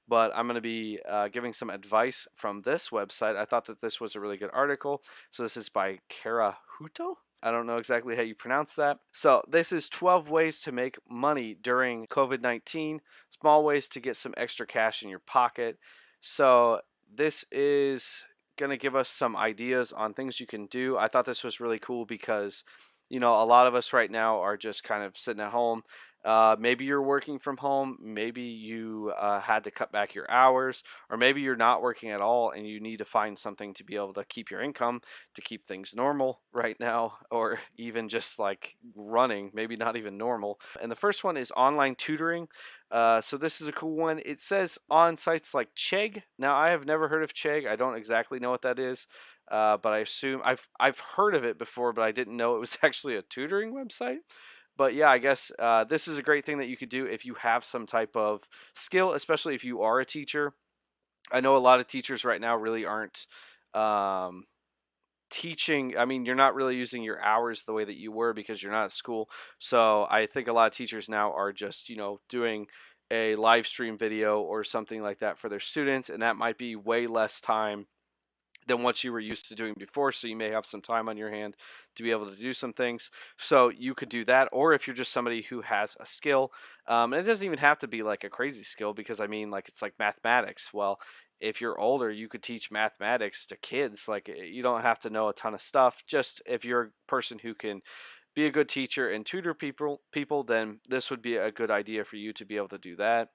but I'm going to be giving some advice from this website. I thought that this was a really good article. So this is by Kara Huto. I don't know exactly how you pronounce that. So this is 12 ways to make money during COVID-19, small ways to get some extra cash in your pocket. So this is going to give us some ideas on things you can do. I thought this was really cool because, a lot of us right now are just kind of sitting at home. Maybe you're working from home. Maybe you had to cut back your hours, or maybe you're not working at all and you need to find something to be able to keep your income, to keep things normal right now, or even just like running, maybe not even normal. And the first one is online tutoring. So this is a cool one. It says on sites like Chegg. Now I have never heard of Chegg. I don't exactly know what that is. But I assume I've heard of it before, but I didn't know it was actually a tutoring website. But yeah, I guess this is a great thing that you could do if you have some type of skill, especially if you are a teacher. I know a lot of teachers right now really aren't um, teaching. I mean, you're not really using your hours the way that you were because you're not at school. So I think a lot of teachers now are just, doing a live stream video or something like that for their students, and that might be way less time than what you were used to doing before. So you may have some time on your hand to be able to do some things. So you could do that. Or if you're just somebody who has a skill, and it doesn't even have to be like a crazy skill because I mean, like it's like mathematics. Well, if you're older, you could teach mathematics to kids. Like you don't have to know a ton of stuff. Just if you're a person who can be a good teacher and tutor people, then this would be a good idea for you to be able to do that.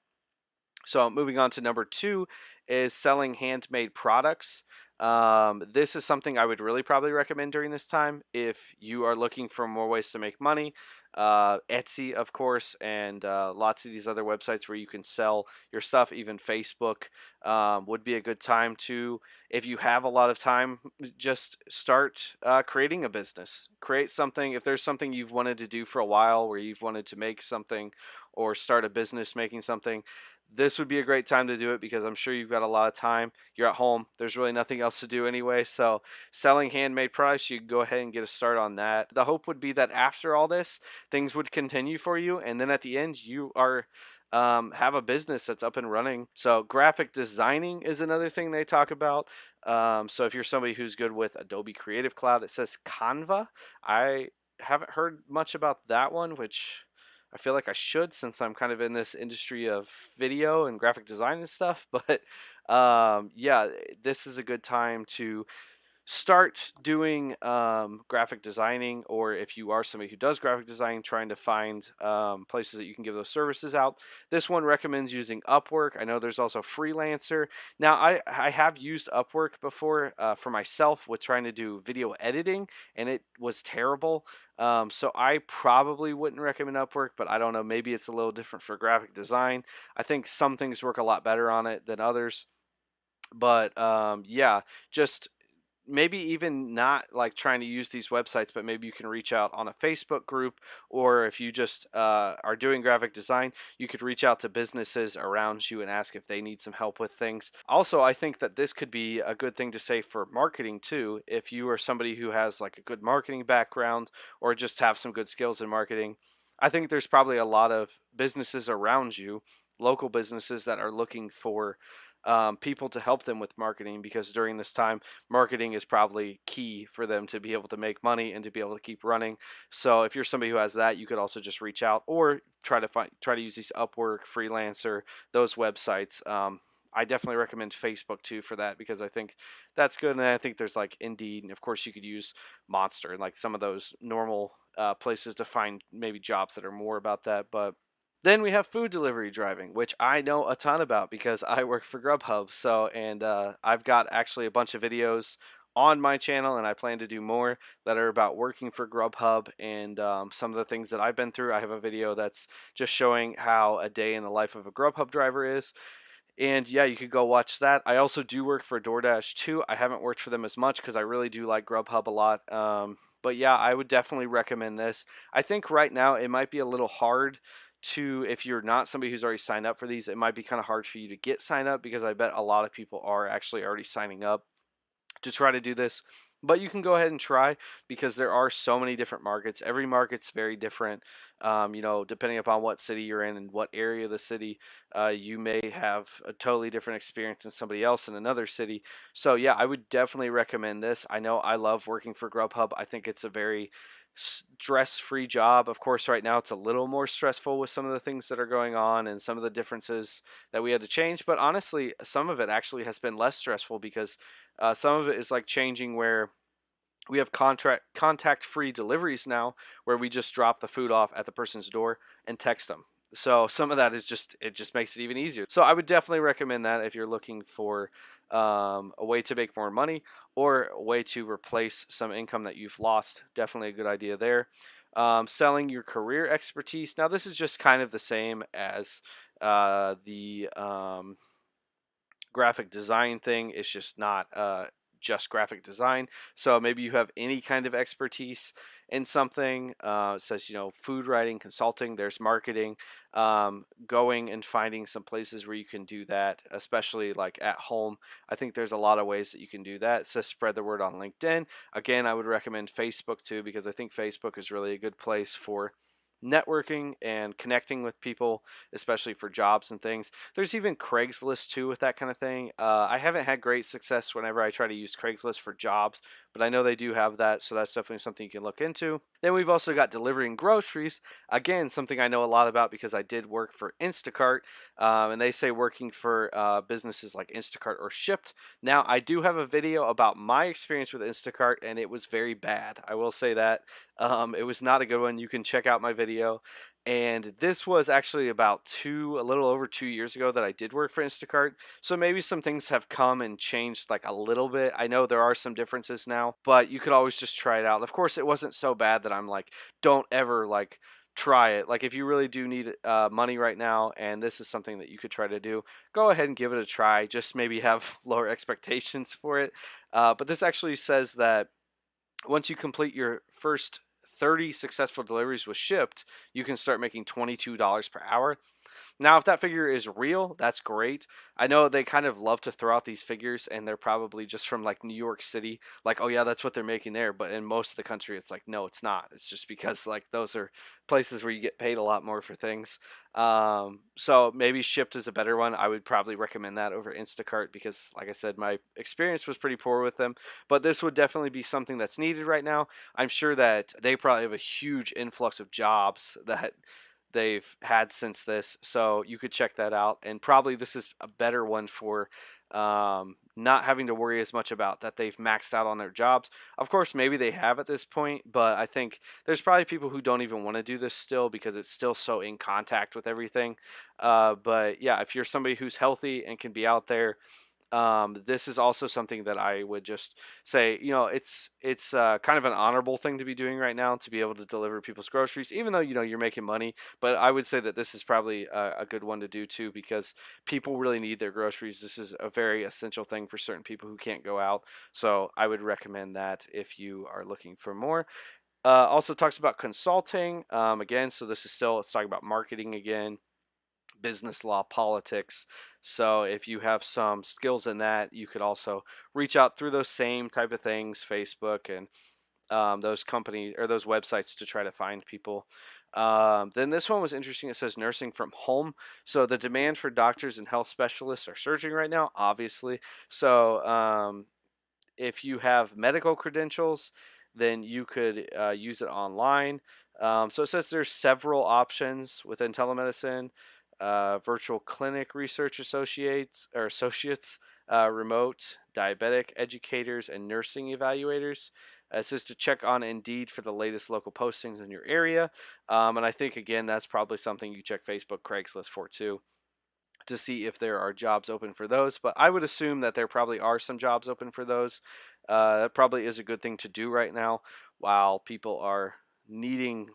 So moving on to number two is selling handmade products. This is something I would really probably recommend during this time if you are looking for more ways to make money. Etsy, of course, and lots of these other websites where you can sell your stuff. Even Facebook would be a good time to, if you have a lot of time, just start creating a business. Create something. If there's something you've wanted to do for a while, where you've wanted to make something or start a business making something, this would be a great time to do it because I'm sure you've got a lot of time. You're at home. There's really nothing else to do anyway. So, selling handmade products, you can go ahead and get a start on that. The hope would be that after all this, things would continue for you. And then at the end, you are. Have a business that's up and running. So, graphic designing is another thing they talk about. So, if you're somebody who's good with Adobe Creative Cloud, it says Canva. I haven't heard much about that one, which I feel like I should since I'm kind of in this industry of video and graphic design and stuff. But yeah, this is a good time to start doing graphic designing, or if you are somebody who does graphic design, trying to find places that you can give those services out. This one recommends using Upwork. I know there's also Freelancer. Now I have used Upwork before for myself with trying to do video editing, and it was terrible. So I probably wouldn't recommend Upwork, but I don't know, maybe it's a little different for graphic design. I think some things work a lot better on it than others. But yeah, just maybe even not like trying to use these websites, but maybe you can reach out on a Facebook group, or if you just are doing graphic design, you could reach out to businesses around you and ask if they need some help with things. Also, I think that this could be a good thing to say for marketing too. If you are somebody who has like a good marketing background or just have some good skills in marketing, I think there's probably a lot of businesses around you, local businesses, that are looking for people to help them with marketing, because during this time marketing is probably key for them to be able to make money and to be able to keep running. So if you're somebody who has that, you could also just reach out or try to use these Upwork, Freelancer, those websites. I definitely recommend Facebook too for that, because I think that's good. And then I think there's like Indeed, and of course you could use Monster and like some of those normal places to find maybe jobs that are more about that. But then we have food delivery driving, which I know a ton about because I work for Grubhub. So, and I've got actually a bunch of videos on my channel, and I plan to do more that are about working for Grubhub and some of the things that I've been through. I have a video that's just showing how a day in the life of a Grubhub driver is. And yeah, you could go watch that. I also do work for DoorDash too. I haven't worked for them as much because I really do like Grubhub a lot. But yeah, I would definitely recommend this. I think right now it might be a little hard to, if you're not somebody who's already signed up for these, it might be kind of hard for you to get signed up, because I bet a lot of people are actually already signing up to try to do this. But you can go ahead and try because there are so many different markets. Every market's very different. Depending upon what city you're in and what area of the city, you may have a totally different experience than somebody else in another city. So, yeah, I would definitely recommend this. I know I love working for Grubhub. I think it's a very stress-free job. Of course, right now it's a little more stressful with some of the things that are going on and some of the differences that we had to change. But honestly, some of it actually has been less stressful because some of it is like changing where we have contact free deliveries now where we just drop the food off at the person's door and text them. So some of that is just makes it even easier. So I would definitely recommend that if you're looking for a way to make more money or a way to replace some income that you've lost. Definitely a good idea there. Selling your career expertise. Now this is just kind of the same as the graphic design thing. It's just not just graphic design. So maybe you have any kind of expertise in something. It says, food writing, consulting, there's marketing, going and finding some places where you can do that, especially like at home. I think there's a lot of ways that you can do that. It says spread the word on LinkedIn. Again, I would recommend Facebook too, because I think Facebook is really a good place for networking and connecting with people, especially for jobs and things. There's even Craigslist too with that kind of thing. I haven't had great success whenever I try to use Craigslist for jobs, but I know they do have that, so that's definitely something you can look into. Then we've also got delivering groceries. Again, something I know a lot about because I did work for Instacart, and they say working for businesses like Instacart or Shipped. Now, I do have a video about my experience with Instacart, and it was very bad. I will say that. It was not a good one. You can check out my video. And this was actually a little over 2 years ago that I did work for Instacart. So maybe some things have come and changed like a little bit. I know there are some differences now, but you could always just try it out. Of course, it wasn't so bad that I'm like, don't ever like try it. Like if you really do need money right now and this is something that you could try to do, go ahead and give it a try. Just maybe have lower expectations for it. But this actually says that once you complete your first 30 successful deliveries with Shipped, you can start making $22 per hour. Now, if that figure is real, that's great. I know they kind of love to throw out these figures, and they're probably just from like New York City. Like, oh yeah, that's what they're making there. But in most of the country, it's like, no, it's not. It's just because like those are places where you get paid a lot more for things. So maybe Shipped is a better one. I would probably recommend that over Instacart because, like I said, my experience was pretty poor with them. But this would definitely be something that's needed right now. I'm sure that they probably have a huge influx of jobs that they've had since this. So you could check that out. And probably this is a better one for not having to worry as much about that they've maxed out on their jobs. Of course, maybe they have at this point, but I think there's probably people who don't even want to do this still because it's still so in contact with everything. But yeah, if you're somebody who's healthy and can be out there, this is also something that I would just say, it's kind of an honorable thing to be doing right now to be able to deliver people's groceries, even though you're making money. But I would say that this is probably a good one to do too because people really need their groceries. This is a very essential thing for certain people who can't go out. So I would recommend that if you are looking for more. Also talks about consulting again. So this is still let's talk about marketing again, business law, politics. So if you have some skills in that, you could also reach out through those same type of things, Facebook and those companies or those websites to try to find people. Then this one was interesting. It says nursing from home. So the demand for doctors and health specialists are surging right now, obviously. So if you have medical credentials, then you could use it online. So it says there's several options within telemedicine, virtual clinic research associates, remote diabetic educators, and nursing evaluators. It says to check on Indeed for the latest local postings in your area. And I think, again, that's probably something you check Facebook, Craigslist for too to see if there are jobs open for those. But I would assume that there probably are some jobs open for those. That probably is a good thing to do right now while people are needing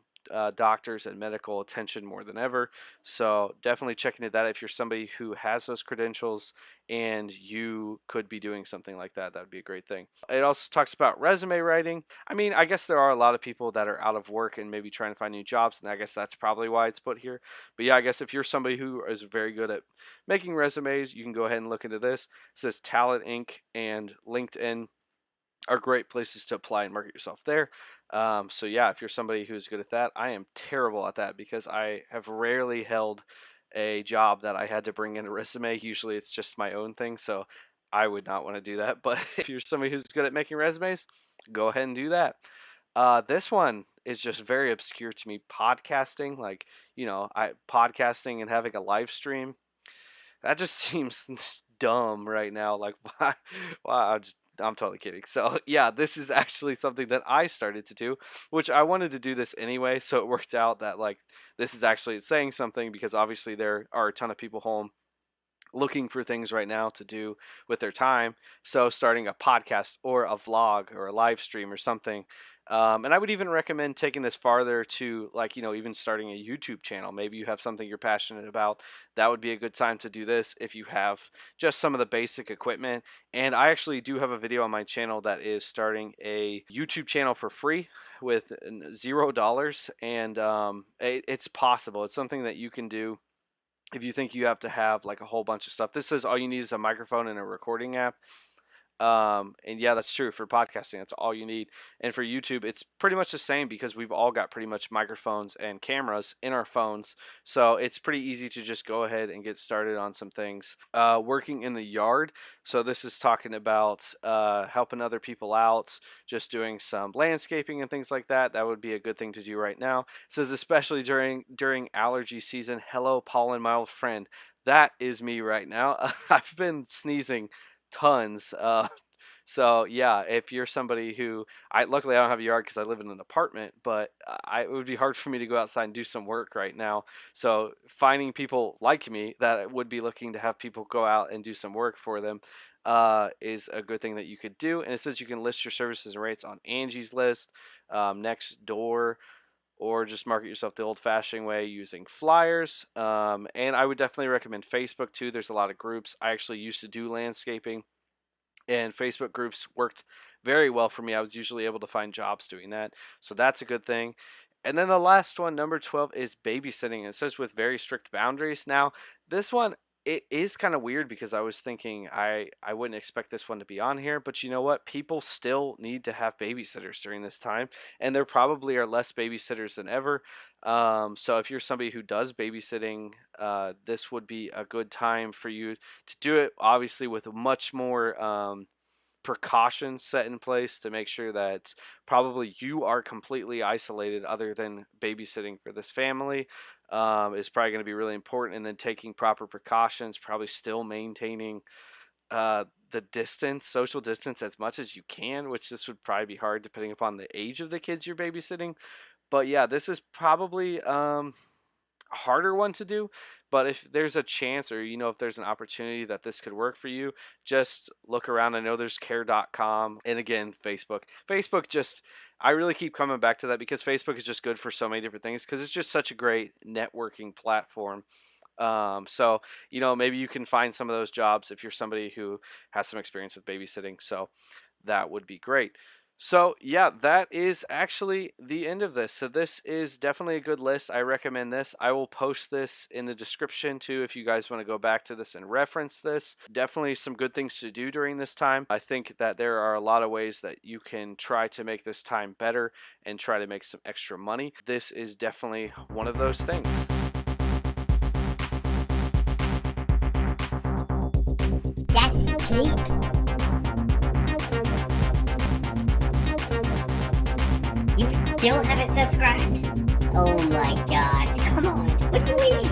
doctors and medical attention more than ever. So definitely check into that if you're somebody who has those credentials and you could be doing something like that. That would be a great thing. It also talks about resume writing. I mean, I guess there are a lot of people that are out of work and maybe trying to find new jobs, and I guess that's probably why it's put here. But yeah, I guess if you're somebody who is very good at making resumes, you can go ahead and look into this. It says Talent Inc. and LinkedIn are great places to apply and market yourself there. So yeah, if you're somebody who's good at that, I am terrible at that because I have rarely held a job that I had to bring in a resume. Usually it's just my own thing, so I would not want to do that. But if you're somebody who's good at making resumes, go ahead and do that. This one is just very obscure to me. Podcasting, like, I podcasting and having a live stream, that just seems dumb right now. Like, why? Why? I'm totally kidding. So, yeah, this is actually something that I started to do, which I wanted to do this anyway. So it worked out that, like, this is actually saying something because obviously there are a ton of people home looking for things right now to do with their time. So starting a podcast or a vlog or a live stream or something. And I would even recommend taking this farther to, like, even starting a YouTube channel. Maybe you have something you're passionate about. That would be a good time to do this if you have just some of the basic equipment. And I actually do have a video on my channel that is starting a YouTube channel for free with $0. And it's possible. It's something that you can do if you think you have to have like a whole bunch of stuff. This says all you need is a microphone and a recording app. And yeah, that's true for podcasting. That's all you need. And for YouTube, it's pretty much the same because we've all got pretty much microphones and cameras in our phones. So it's pretty easy to just go ahead and get started on some things. Working in the yard. So this is talking about helping other people out, just doing some landscaping and things like that. That would be a good thing to do right now. It says especially during allergy season. Hello, pollen, my old friend. That is me right now. I've been sneezing tons. So yeah, if you're somebody who luckily I don't have a yard because I live in an apartment, but it would be hard for me to go outside and do some work right now. So finding people like me that would be looking to have people go out and do some work for them is a good thing that you could do. And it says you can list your services and rates on Angie's List, Next Door, or just market yourself the old-fashioned way using flyers. And I would definitely recommend Facebook too. There's a lot of groups. I actually used to do landscaping, and Facebook groups worked very well for me. I was usually able to find jobs doing that, so that's a good thing. And then the last one, number 12, is babysitting. It says with very strict boundaries. Now, this one, it is kind of weird because I was thinking I wouldn't expect this one to be on here, but you know what? People still need to have babysitters during this time, and there probably are less babysitters than ever. So if you're somebody who does babysitting, this would be a good time for you to do it, obviously with much more precautions set in place to make sure that probably you are completely isolated other than babysitting for this family is probably going to be really important. And then taking proper precautions, probably still maintaining the distance, social distance as much as you can, which this would probably be hard depending upon the age of the kids you're babysitting. But yeah, this is probably a harder one to do, but if there's a chance, or if there's an opportunity that this could work for you, just look around. I know there's care.com, and again, Facebook just, I really keep coming back to that because Facebook is just good for so many different things because it's just such a great networking platform. So maybe you can find some of those jobs if you're somebody who has some experience with babysitting, so that would be great. So yeah, that is actually the end of this. So this is definitely a good list. I recommend this. I will post this in the description too if you guys want to go back to this and reference this. Definitely some good things to do during this time. I think that there are a lot of ways that you can try to make this time better and try to make some extra money. This is definitely one of those things. That's cheap. You still haven't subscribed? Oh my god, come on, what are you waiting